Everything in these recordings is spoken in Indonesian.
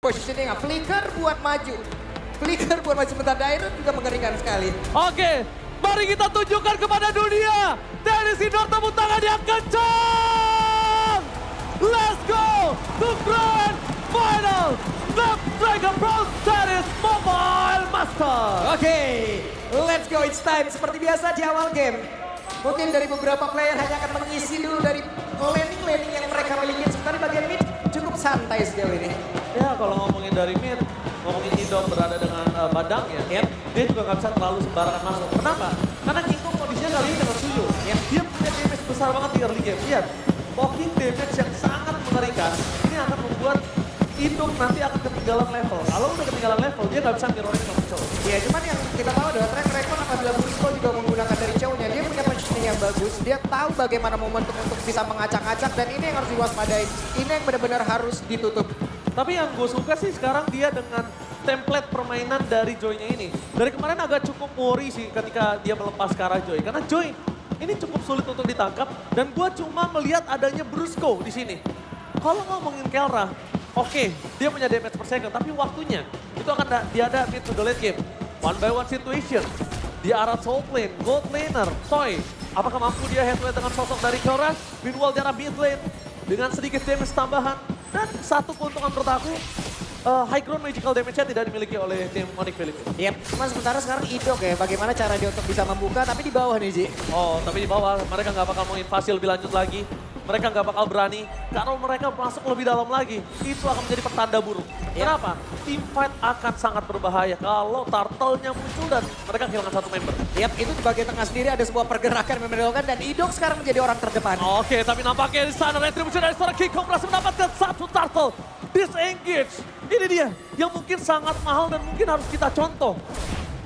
Positioning, flicker buat maju. Flicker buat maju sebentar, Dairon juga mengerikan sekali. Oke, mari kita tunjukkan kepada dunia. Dennis Sidor tepuk tangan yang kencang. Let's go to grand final. Snapdragon Pro Tennis Mobile Master. Oke, let's go, it's time. Seperti biasa di awal game. Mungkin dari beberapa player hanya akan mengisi dulu dari laning yang mereka miliki. Sementara bagian mid cukup santai sejauh ini. Ya kalau ngomongin dari mid, ngomongin Idom berada dengan Badang ya, dia juga nggak bisa terlalu sembarangan masuk. Kenapa? Karena Kinko kondisinya kali ini dengan Suyo. Dia punya damage besar banget di early game. Lihat, poking damage yang sangat mengerikan. Ini akan membuat Idom nanti akan ketinggalan level. Kalau udah ketinggalan level, dia nggak bisa mirroring sama Chow. Ya cuman yang kita tahu adalah track record apabila Brusco juga menggunakan dari Chow-nya. Dia punya positioning yang bagus, dia tahu bagaimana momentum untuk bisa mengacak-acak. Dan ini yang harus diwaspadai, ini yang benar-benar harus ditutup. Tapi yang gue suka sih sekarang dia dengan template permainan dari Joy-nya ini. Dari kemarin agak cukup worry sih ketika dia melepas ke arah Joy. Karena Joy ini cukup sulit untuk ditangkap. Dan gue cuma melihat adanya Brusco di sini. Kalau ngomongin Kelra, oke, dia punya damage per second. Tapi waktunya itu akan diada mid to the late game. One by one situation. Di arah soul lane, gold laner, Toy. Apakah mampu dia head to head dengan sosok dari Kelra? Meanwhile di arah mid lane dengan sedikit damage tambahan. Dan satu keuntungan menurut aku, high ground magical damage-nya tidak dimiliki oleh tim Onyx Philippines. Yap, cuma sementara sekarang Idok ya, bagaimana cara dia untuk bisa membuka, tapi di bawah nih Ji. Oh, tapi di bawah mereka nggak bakal mau invasi lebih lanjut lagi. Mereka nggak bakal berani, kalau mereka masuk lebih dalam lagi, itu akan menjadi pertanda buruk. Kenapa? Team fight akan sangat berbahaya kalau turtle-nya muncul dan mereka kehilangan satu member. Yap, itu di bagian tengah sendiri ada sebuah pergerakan yang membedakan dan Idok sekarang menjadi orang terdepan. Oke, tapi nampaknya di sana retribution dari seorang King Kong berhasil mendapatkan satu turtle. Disengage. Ini dia yang mungkin sangat mahal dan mungkin harus kita contoh.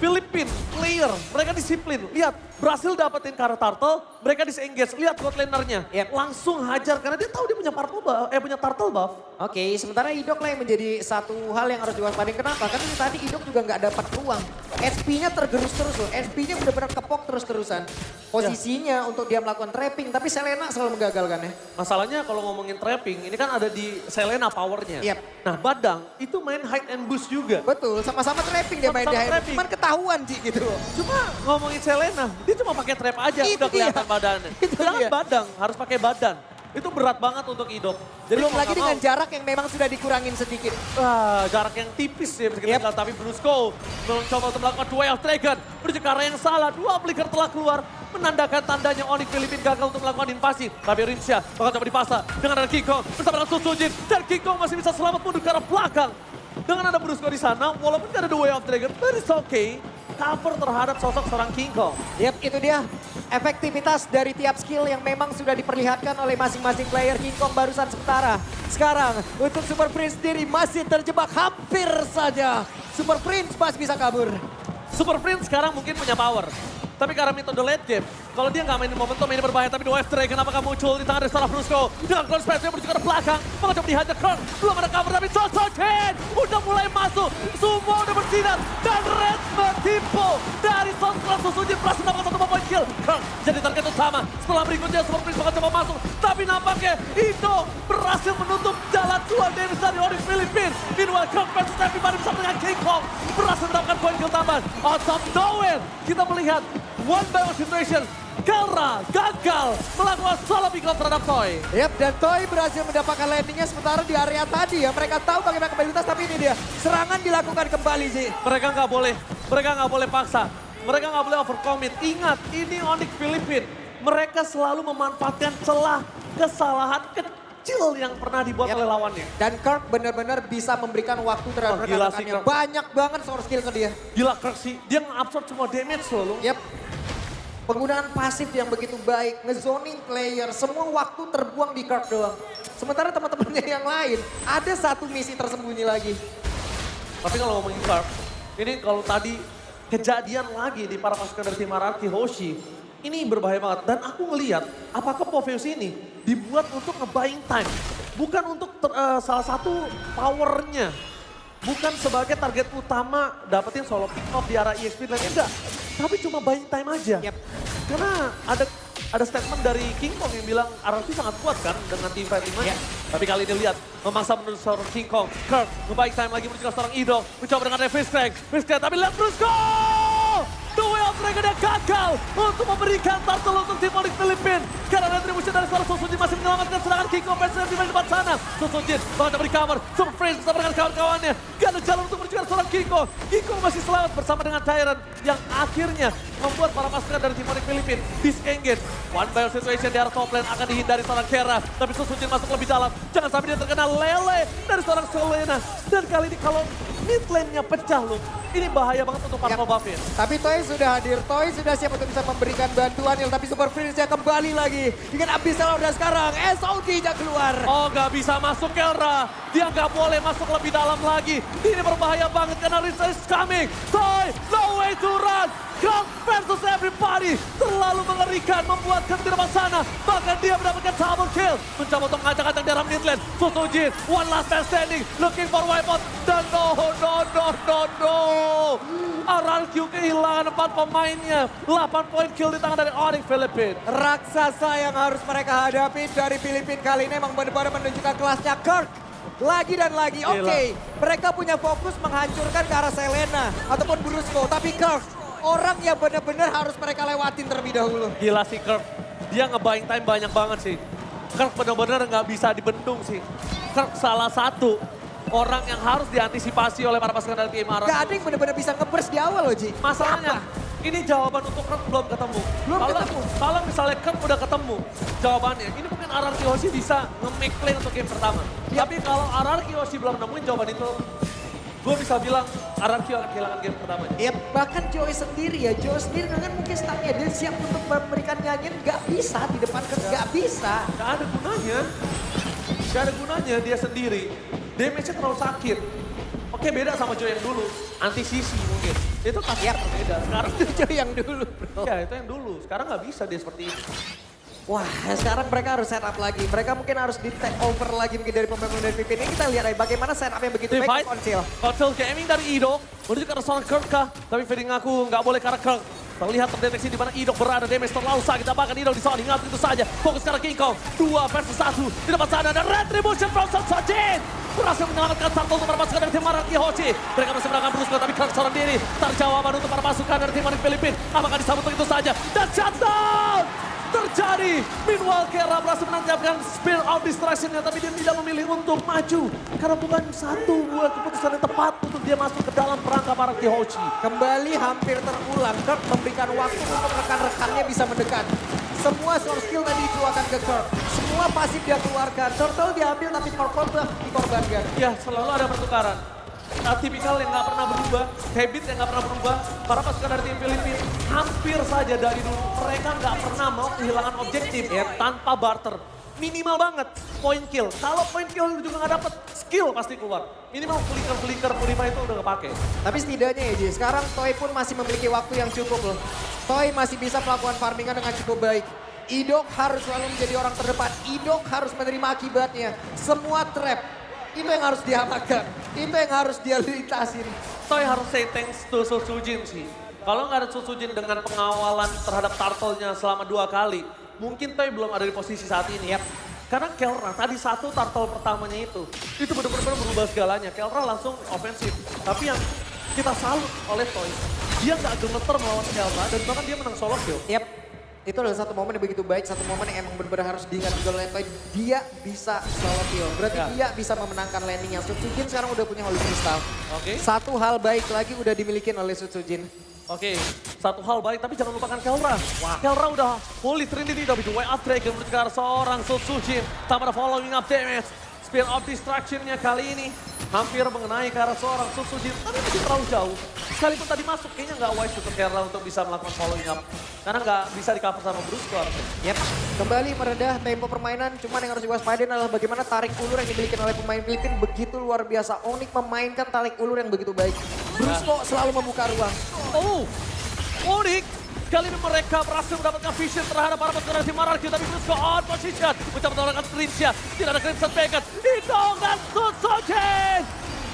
Filipin, player, mereka disiplin. Lihat, berhasil dapetin Kara Turtle, mereka disengage. Lihat god lanernya, langsung hajar karena dia tahu dia punya punya turtle buff. Oke, sementara Idok lah yang menjadi satu hal yang harus diwaspadai. Kenapa? Karena tadi Idok juga nggak dapat peluang. SP-nya tergerus terus loh, SP-nya benar-benar kepok terus-terusan. Posisinya untuk dia melakukan trapping, tapi Selena selalu menggagalkannya. Masalahnya kalau ngomongin trapping, ini kan ada di Selena powernya. Yep. Nah Badang itu main hide and boost juga. Betul, sama-sama trapping dia main di hide. Cuman ketahuan Ji gitu. Cuma ngomongin Selena, dia cuma pakai trap aja Itu udah kelihatan dia. badannya. Sedangkan Badang harus pakai badan. Itu berat banget untuk Idok. Jadi belum lagi dengan jarak yang memang sudah dikurangin sedikit. Jarak yang tipis ya bisa kita bilang. Tapi Brusco mencoba untuk melakukan duel Dragon. Menuju ke arah yang salah, dua flicker telah keluar. Menandakan tandanya Onyx Philippines gagal untuk melakukan invasi. Tapi Rinsya bakal coba dipasang dengan ada King Kong bersama dengan Susujin. Dan King Kong masih bisa selamat mundur ke arah belakang. Dengan ada Brusco di sana, walaupun tidak ada The Way of Dragon, but it's okay. Cover terhadap sosok seorang King Kong. Yap, itu dia efektivitas dari tiap skill yang memang sudah diperlihatkan oleh masing-masing player. King Kong barusan sementara. Sekarang untuk Super Prince sendiri masih terjebak hampir saja. Super Prince masih bisa kabur. Super Prince sekarang mungkin punya power. Tapi karena metode late game, kalau dia nggak mainin momentum ini berbahaya. Tapi The West Dragon apakah muncul di tangan dari seorang Brusco. Dengan Crown Space yang menuju ke belakang. Mau coba dihajar Crown. Belum ada cover tapi Sosoken udah mulai masuk. Semua udah bersinar. Dan Red Metipo dari Crown Susujin berhasil mendapatkan satu poin kill. Crown jadi target utama. Setelah berikutnya Super Prince bakal coba masuk. Tapi nampaknya Indo berhasil menutup jalan keluar dari Onyx Philippines. Meanwhile Crown versus everybody bersama dengan King Kong. Berhasil mendapatkan poin kill tambahan. Out of nowhere kita melihat one by one situation, Kelra gagal melakukan solo pick off terhadap Toy. Yap, dan Toy berhasil mendapatkan landingnya sementara di area tadi ya. Mereka tahu bagaimana kembali lintas, tapi ini dia. Serangan dilakukan kembali sih. Mereka nggak boleh paksa. Mereka nggak boleh overcommit. Ingat, ini Onyx Philippines. Mereka selalu memanfaatkan celah kesalahan kecil yang pernah dibuat oleh lawannya. Dan Kirk benar-benar bisa memberikan waktu terhadap rekan-rekannya. Banyak banget source skill ke dia. Gila Kirk sih, dia nge-absorb semua damage loh. Yap. Penggunaan pasif yang begitu baik, ngezoning player, semua waktu terbuang di Kirk doang. Sementara teman-temannya yang lain, ada satu misi tersembunyi lagi. Tapi kalau ngomongin Kirk, ini kalau tadi kejadian lagi di para pasukan dari tim Araki Hoshi, ini berbahaya banget. Dan aku ngelihat apakah Poveus ini dibuat untuk nge-buying time. Bukan untuk salah satu powernya. Bukan sebagai target utama dapetin solo pick off di arah EXP dan enggak. Tapi cuma buying time aja. Yep. Karena ada ada statement dari King Kong yang bilang RRQ sangat kuat kan dengan team fight 5-nya. Tapi kali ini lihat, memaksa menuju seorang King Kong. Kirk, ngebaik time lagi menuju ke seorang Idol. Mencoba dengan Fiskrank, tapi lihat Brusco! Duel mereka dia gagal untuk memberikan turtle untuk tim Onyx Filipina. Karena retribution dari seorang Susujin masih menyelamatkan serangan King Kong versus di depan sana. Susujin bahkan di cover, Super Freeze bersama dengan kawan-kawannya. Gak ada jalan untuk menuju ke seorang King Kong. King Kong masih selamat bersama dengan Tyrant yang akhirnya membuat para pasukan dari tim Onyx Filipina disengage. One battle situation di arah top lane akan dihindari seorang Kera. Tapi Susujin masuk lebih dalam. Jangan sampai dia terkena lele dari seorang Selena. Dan kali ini kalau mid lane-nya pecah loh. Ini bahaya banget untuk para buff-nya. Tapi Toy sudah hadir, Toy sudah siap untuk bisa memberikan bantuan. Tapi Super Freeze-nya kembali lagi dengan Abyssal udah sekarang. SOD-nya keluar. Oh gak bisa masuk Kelra. Dia gak boleh masuk lebih dalam lagi. Ini berbahaya banget karena Rinsa is coming. Toy, no way to run. Kong versus everybody. Terlalu mengerikan, membuat Kong di depan sana. Bahkan dia mendapatkan double kill. Mencoba untuk ngacak-ngacak dalam mid lane. Susujin, one last man standing. Looking for wipeout. Dan no. RRQ kehilangan 4 pemainnya. 8 poin kill di tangan dari Onyx Filipina. Raksasa yang harus mereka hadapi dari Filipina kali ini emang benar-benar menunjukkan kelasnya Kirk. Lagi dan lagi, oke. Mereka punya fokus menghancurkan ke arah Selena ataupun Brusco. Tapi Kirk, orang yang benar-benar harus mereka lewatin terlebih dahulu. Gila sih Kirk, dia nge-buying time banyak banget sih. Kirk benar-benar nggak bisa dibendung sih. Kirk salah satu orang yang harus diantisipasi oleh para pasukan dari tim RRQ. Gak ada yang benar-benar bisa nge-burst di awal loh, Ji. Masalahnya, ini jawaban untuk Kirk belum ketemu. Kalau misalnya Kirk udah ketemu jawabannya, ini mungkin RRQ Hoshi bisa nge-make play untuk game pertama. Tapi kalau RRQ Hoshi belum nemuin jawaban itu, gue bisa bilang RRQ akan kehilangan game pertamanya. Ya bahkan Joey sendiri dengan mungkin stucknya dia siap untuk memberikan nyanyian, gak bisa di depan Kirk, gak bisa. Gak ada gunanya dia sendiri. Damage-nya terlalu sakit. Oke beda sama Joe yang dulu, anti sisi mungkin. Itu kasusnya berbeda. Sekarang itu Joe yang dulu bro. Ya itu yang dulu, sekarang nggak bisa dia seperti ini. Wah sekarang mereka harus setup lagi, mereka mungkin harus di take over lagi mungkin dari pemain dari VP ini. Kita lihat bagaimana setup yang begitu baik Konsil. Konsil gaming dari Ido, menuju ke arah seorang Kirk kah? Tapi feeding aku nggak boleh ke arah Kirk. Terlihat terdeteksi di mana Idok berada, damage terlalu sakit, bahkan Idok disoal, ingat itu saja. Fokus ke arah King Kong, 2 versus 1, di depan sana ada Retribution from Susujin. Berhasil menyelamatkan turtle untuk para pasukan dari tim RRQ Hoshi. Mereka masih menangkan Brusco, tapi Kirk seorang diri. Terjawaban untuk para pasukan dari tim Onyx Filipina. Apakah disambut begitu saja? Dan shutdown! Terjadi. Meanwhile Kera berhasil menangkapkan Spear of Distraction-nya, tapi dia tidak memilih untuk maju. Karena bukan satu buat keputusan yang tepat untuk dia masuk ke dalam perangkap RRQ Hoshi. Kembali hampir terulang, Kirk memberikan waktu untuk rekan-rekannya bisa mendekat. Semua source skill tadi dikeluarkan ke Kirk. Semua pasif dia keluarkan. Turtle diambil tapi Purple dikorbankan. Ya selalu ada pertukaran. Tipikal yang nggak pernah berubah, habit yang nggak pernah berubah. Para pasukan dari tim Filipina hampir saja dari dulu mereka nggak pernah mau kehilangan objektif tanpa barter. Minimal banget point kill. Kalau point kill juga nggak dapet, skill pasti keluar. Minimal flicker Purima itu udah kepake. Tapi setidaknya ya Ji, sekarang Toy pun masih memiliki waktu yang cukup loh. Toy masih bisa melakukan farmingan dengan cukup baik. Idok harus selalu menjadi orang terdepan. Idok harus menerima akibatnya. Semua trap, itu yang harus diamankan. Itu yang harus dia lintasin. Toy harus say thanks to Susujin sih. Kalau nggak ada Susujin dengan pengawalan terhadap turtle-nya selama 2 kali, mungkin Toy belum ada di posisi saat ini. Karena Kelra tadi satu turtle pertamanya itu benar-benar berubah segalanya. Kelra langsung ofensif. Tapi yang kita salut oleh Toy, dia nggak gemeter melawan Kelra dan bahkan dia menang solo kill. Itu adalah satu momen yang begitu baik, satu momen yang emang benar-benar harus diingat juga oleh Toy. Dia bisa solo kill, berarti dia bisa memenangkan landing yang Susujin sekarang udah punya Holy Crystal. Satu hal baik lagi udah dimiliki oleh Susujin. Satu hal baik tapi jangan lupakan Kelra. Kelra udah fully Trinity, udah bikin way up Dragon menuju ke arah seorang Susujin. Tanpa ada following up damage. Spear of Distraction-nya kali ini hampir mengenai ke arah seorang Susujin, tapi masih terlalu jauh. Sekalipun tadi masuk, kayaknya nggak wise untuk Kelra untuk bisa melakukan following up. Karena nggak bisa di-cover sama Brusco. Kembali meredah tempo permainan, cuman yang harus diwaspadai adalah bagaimana tarik ulur yang dimiliki oleh pemain Filipina begitu luar biasa. Onyx memainkan tarik ulur yang begitu baik. Brusco selalu membuka ruang. Onyx! Kali ini mereka berhasil mendapatkan vision terhadap para pasukan tim RRQ, tapi Brusco on position. Mencoba mendapatkan Crimson, tidak ada Crimson Packet. Idong dan Susujin!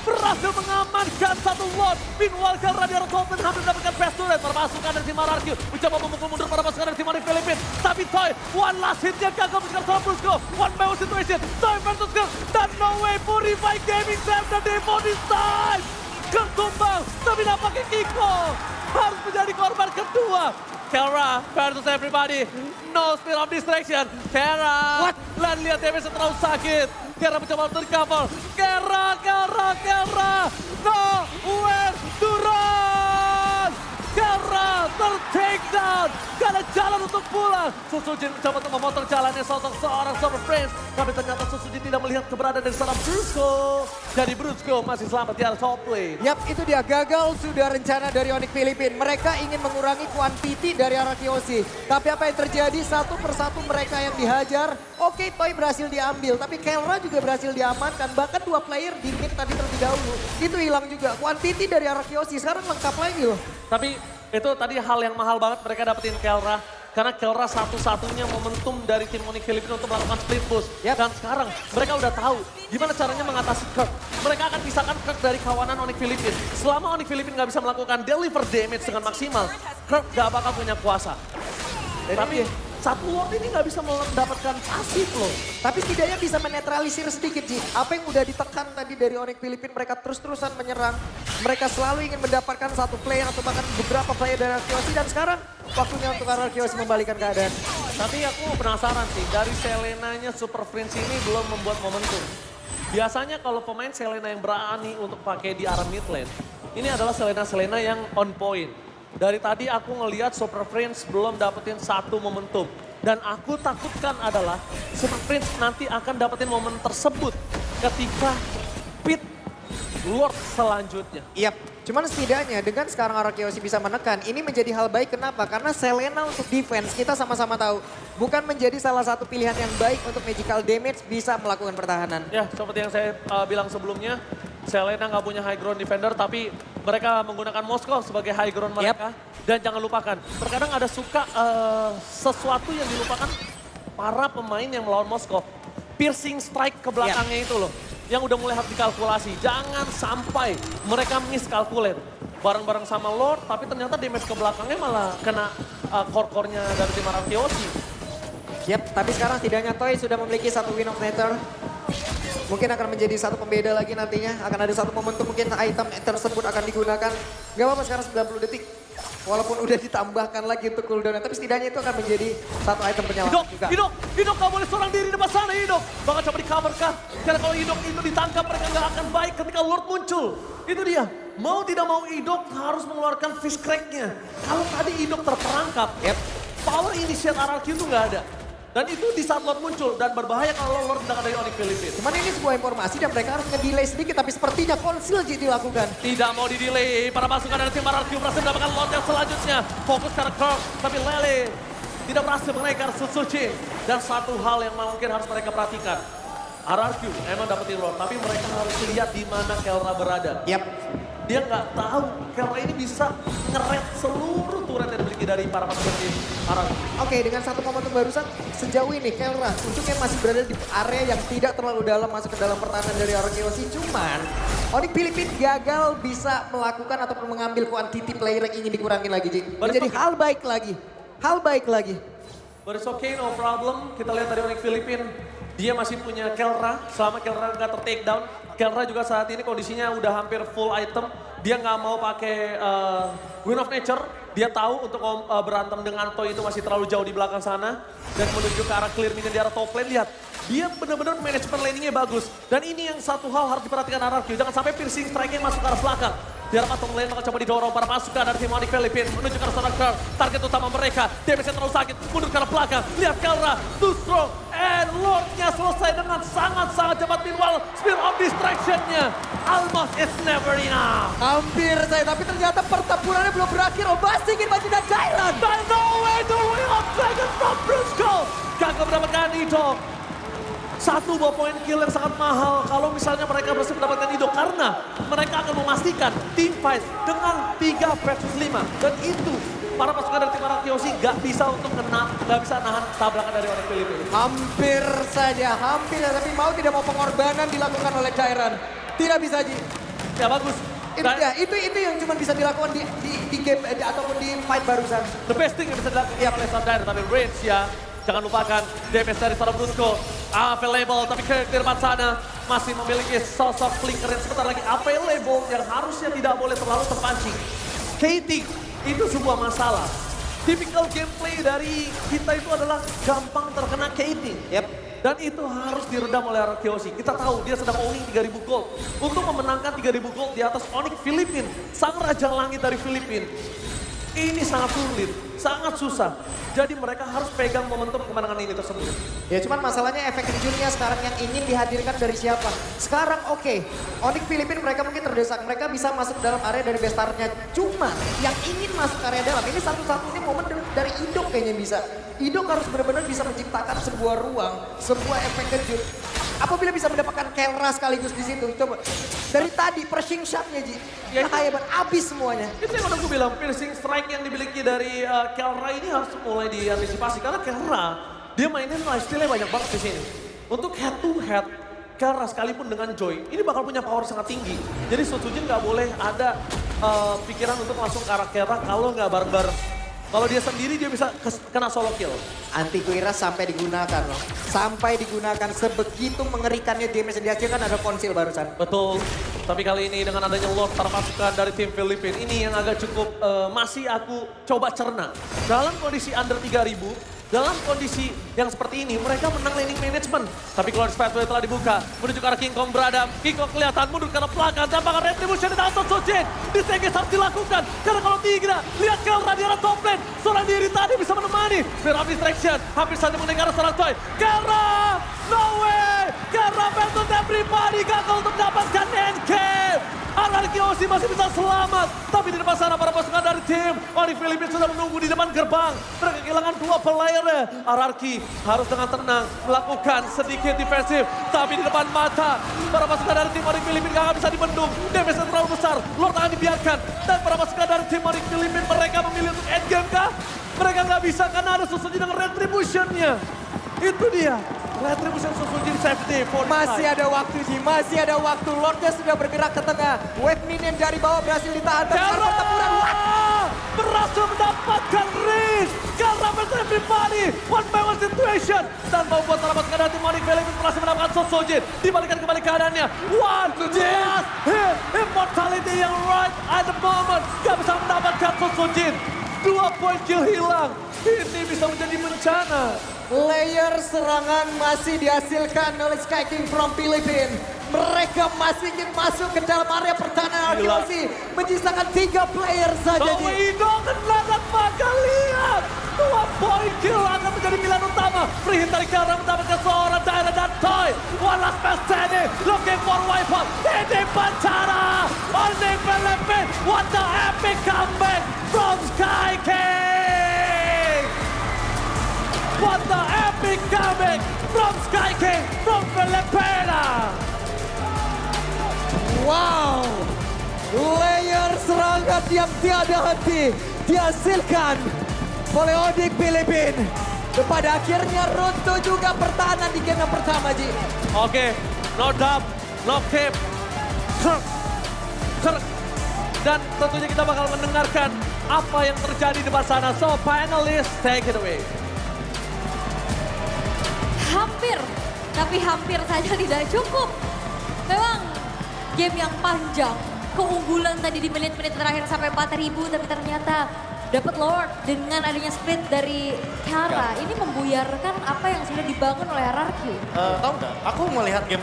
berhasil mengamankan satu Lord. Meanwhile, Kelra di arah top lane hampir mendapatkan best turret. Permasukan dari tim RRQ mencoba memukul mundur para pasukan dari tim dari Filipina. Tapi Toy, one last hitnya gagal mencegat sama Brusco. One by one situation, Toy versus Girl. Dan no way, Purify Gaming save the day for this time. Girl tumbang, tapi nampaknya Kiko harus menjadi korban kedua. Kelra versus everybody. No speed of distraction. Kelra. What? Lihat damage terlalu sakit. Kelra mencoba untuk recover. Kelra. Nowhere to run. Kelra ter-take down. Gak ada jalan untuk pulang. Susujin mencoba untuk memotong jalannya seorang Super Prince. Tapi ternyata Susujin tidak melihat keberadaan dari seorang Brusco. Jadi Brusco masih selamat di arah top lane. Yap, itu dia gagal sudah rencana dari Onyx Filipina. Mereka ingin mengurangi kuantiti dari arah Kiyoshi. Tapi apa yang terjadi, satu persatu mereka yang dihajar. Oke, Toy berhasil diambil, tapi Kelra juga berhasil diamankan. Bahkan dua player di mid tadi terlebih dahulu. Itu hilang juga. Kuantiti dari arah Kiyoshi sekarang lengkap lagi loh. Tapi itu tadi hal yang mahal banget mereka dapetin Kelra. Karena Kelra satu-satunya momentum dari tim Onyx Filipina untuk melakukan split push. Yep. Dan sekarang mereka udah tahu gimana caranya mengatasi Kirk. Mereka akan pisahkan Kirk dari kawanan Onyx Filipina. Selama Onyx Filipina nggak bisa melakukan deliver damage dengan maksimal, Kirk nggak bakal punya kuasa. Tapi satu Lord ini nggak bisa mendapatkan pasif loh. Tapi setidaknya bisa menetralisir sedikit, Ji. Apa yang udah ditekan tadi dari Onyx Filipina, mereka terus-terusan menyerang. Mereka selalu ingin mendapatkan satu player atau bahkan beberapa player dari Kiyoshi. Dan sekarang waktunya untuk Kiyoshi membalikan keadaan. Tapi aku penasaran sih, dari Selenanya Super Prince ini belum membuat momentum. Biasanya kalau pemain Selena yang berani untuk pakai di arah mid lane, ini adalah Selena yang on point. Dari tadi aku ngelihat Super Prince belum dapetin satu momentum. Dan aku takutkan adalah Super Prince nanti akan dapetin momen tersebut ketika pit Lord selanjutnya. Yap, cuman setidaknya dengan sekarang Kiyoshi bisa menekan, ini menjadi hal baik. Kenapa? Karena Selena untuk defense, kita sama-sama tahu, bukan menjadi salah satu pilihan yang baik untuk magical damage bisa melakukan pertahanan. Ya, seperti yang saya bilang sebelumnya, Selena nggak punya high ground defender, tapi mereka menggunakan Moskow sebagai high ground mereka. Dan jangan lupakan, terkadang ada suka sesuatu yang dilupakan para pemain yang melawan Moskow. Piercing strike ke belakangnya itu loh, yang udah mulai harus dikalkulasi. Jangan sampai mereka miskalkulate bareng-bareng sama Lord, tapi ternyata damage ke belakangnya malah kena core-core-nya dari tim Kiyoshi. Yap, tapi sekarang setidaknya Toy sudah memiliki satu win of nature. Mungkin akan menjadi satu pembeda lagi nantinya. Akan ada satu momentum mungkin item tersebut akan digunakan. Gak apa-apa sekarang 90 detik. Walaupun udah ditambahkan lagi untuk cooldown, tapi setidaknya itu akan menjadi satu item penyelamat juga. Hidok gak boleh seorang diri di depan sana, Hidok. Bakal coba di cover kah? Karena kalau Hidok itu ditangkap, mereka gak akan baik ketika Lord muncul. Itu dia. Mau tidak mau Hidok harus mengeluarkan fish crack-nya. Kalau tadi Hidok terperangkap, power initiate RRQ itu gak ada. Dan itu di saat Lord muncul dan berbahaya kalau Lord datang dari Onyx Filipina. Cuman ini sebuah informasi dan mereka harus nge-delay sedikit, tapi sepertinya konsil dilakukan. Tidak mau di-delay, para pasukan dari tim RRQ berhasil mendapatkan Lord yang selanjutnya. Fokus ke Kirk, tapi Lele tidak berhasil menaikkan Suzuki. Dan satu hal yang mungkin harus mereka perhatikan. RRQ emang dapetin Lord, tapi mereka harus lihat di mana Kelra berada. Yap. Dia nggak tahu Kelra ini bisa nge-red seluruh turret yang dimiliki dari para pasukan tim RRQ. Oke, dengan satu momentum barusan, sejauh ini Kelra ujungnya masih berada di area yang tidak terlalu dalam masuk ke dalam pertahanan dari Kiyoshi. Cuman, Onyx Filipina gagal bisa melakukan ataupun mengambil kuantiti player yang ingin dikurangin lagi, Ji. Menjadi hal baik lagi. Hal baik lagi. But it's okay, no problem. Kita lihat dari Onyx Filipina, dia masih punya Kelra. Selama Kelra nggak ter-take down, Kelra juga saat ini kondisinya udah hampir full item. Dia nggak mau pakai Win of Nature. Dia tahu untuk berantem dengan Toy itu masih terlalu jauh di belakang sana. Dan menuju ke arah clear minion di arah top lane. Lihat, dia benar-benar manajemen laningnya bagus. Dan ini yang satu hal harus diperhatikan RRQ. Jangan sampai piercing strike-nya masuk ke arah belakang. Di arah patung lane akan coba didorong para pasukan dari tim Onyx Filipina. Menuju ke arah seorang Kirk. Target utama mereka. Damage-nya terlalu sakit. Mundur ke arah belakang. Lihat Kelra. Too strong. And Lord-nya selesai dengan sangat-sangat cepat. Meanwhile, speed of distraction-nya. Almost it's never enough. Hampir saya, tapi ternyata pertempurannya belum berakhir. Obasi ingin maju dan Jairan. But no way to win of Dragon from Brusco. Gagal mendapatkan Hidok. Satu buah poin kill yang sangat mahal kalau misalnya mereka berhasil mendapatkan Hidok. Karena mereka akan memastikan team fight dengan 3 versus 5. Dan itu para pasukan dari tim Kiyoshi gak bisa untuk gak bisa nahan tabrakan dari Onyx Filipina. Hampir saja, tapi mau tidak mau pengorbanan dilakukan oleh Jairan. Tidak bisa, Ji. Ya bagus. Itu dia, itu yang cuma bisa dilakukan di game ataupun di fight barusan. The best thing yang bisa dilakukan ya Blaze of Dire, tapi range ya. Jangan lupakan damage dari seorang Brusco. Available, tapi ke depan sana masih memiliki sosok flicker yang sebentar lagi available yang harusnya tidak boleh terlalu terpancing. Katie, itu sebuah masalah. Typical gameplay dari kita itu adalah gampang terkena Katie. Yep. Dan itu harus diredam oleh Arkeosi. Kita tahu dia sedang owning 3.000 gold. Untuk memenangkan 3.000 gold di atas Onyx Filipin, sang raja langit dari Filipin. Ini sangat sulit, sangat susah. Jadi mereka harus pegang momentum kemenangan ini tersebut. Ya cuman masalahnya efek kejutnya sekarang yang ingin dihadirkan dari siapa? Sekarang oke, Onyx Filipin mereka mungkin terdesak. Mereka bisa masuk dalam area dari bestarnya. Cuma yang ingin masuk area dalam, ini satu-satunya momen dari Idok kayaknya bisa. Idok harus benar-benar bisa menciptakan sebuah ruang, sebuah efek kejut. Apabila bisa mendapatkan Kelra sekaligus di situ, coba. Dari tadi pressing shot-nya Ji, bahaya banget, abis semuanya. Itu yang udah gue bilang, piercing strike yang dimiliki dari Kelra ini harus mulai diantisipasi. Karena Kelra, dia mainin lifesteal-nya banyak banget di sini. Untuk head to head, Kelra sekalipun dengan Joy, ini bakal punya power sangat tinggi. Jadi Sojin nggak boleh ada pikiran untuk langsung ke arah Kelra kalau nggak bareng-bareng. Kalau dia sendiri dia bisa kena solo kill. Antivirus sampai digunakan loh. Sampai digunakan sebegitu mengerikannya damage yang dihasilkan ada konsil barusan. Betul. Tapi kali ini dengan adanya Lord terpasukan dari tim Filipina ini yang agak cukup masih aku coba cerna. Dalam kondisi under 3.000, dalam kondisi yang seperti ini mereka menang laning management. Tapi Glorious Pathway telah dibuka menuju ke arah King Kong beradab. King Kong kelihatan mundur karena belakang. Tampakan Retribution di tangan Sojin. Disengges harus dilakukan. Karena kalau tidak, lihat Kelra di arah top lane. Seorang diri tadi bisa menemani. Spear of Distraction hampir saja mendengar seorang Toy. Kelra! No way! Kelra bantu everybody gagal untuk mendapatkan endgame. Arkeosi masih bisa selamat. Tapi di depan sana para pasukan dari tim Onyx Filipin sudah menunggu di depan gerbang. Mereka kehilangan 2 player. Ararki harus dengan tenang melakukan sedikit defensif. Tapi di depan mata para pasukan dari tim Onyx Filipin gak bisa dibendung. Damage terlalu besar. Lord akan dibiarkan. Dan para pasukan dari tim Onyx Filipin mereka memilih untuk endgame kah? Mereka gak bisa karena ada Susuji dengan Retribution-nya. Itu dia. Retribution Susuji safety for masih ada waktu Ji, masih ada waktu. Lordnya sudah bergerak ke tengah. Wave minion dari bawah berhasil ditahan. Tapi pertempuran berhasil mendapatkan Riz. Kelra versus everybody. One by one situation. Dan membuat para pasukan dari tim Onyx Filipin berhasil mendapatkan Sojin. Dibalikan kembali keadaannya. One last hit. Immortality yang right at the moment. Gak bisa mendapatkan Sojin. 2 poin kill hilang. Ini bisa menjadi bencana. Layer serangan masih dihasilkan oleh Sky King from Filipin. Mereka masih ingin masuk ke dalam area pertahanan Arkeosi. Menyisakan 3 player saja. Idok kena maka lihat. 2 poin kill akan menjadi pilihan utama. Free hit dari Kelra mendapatkan seorang Daira dan Toy. One last pass Teddy. Looking for wipeout. Ini bencana. Onyx Filipin. What the epic comeback from Sky King. What the epic comeback from Sky King from Filipina. Wow. Layer serangan yang tiada henti dihasilkan oleh Onyx Filipin. Pada akhirnya runtuh juga pertahanan di game yang pertama, Ji. Oke, no doubt, no cap, Kirk. Dan tentunya kita bakal mendengarkan apa yang terjadi di depan sana. So, panelists, take it away. Hampir, tapi hampir saja tidak cukup. Memang game yang panjang, keunggulan tadi di menit-menit terakhir sampai 4.000, tapi ternyata dapat Lord dengan adanya split dari Kelra. Ini membuyarkan apa yang sudah dibangun oleh RRQ. Tahu nggak? Aku melihat game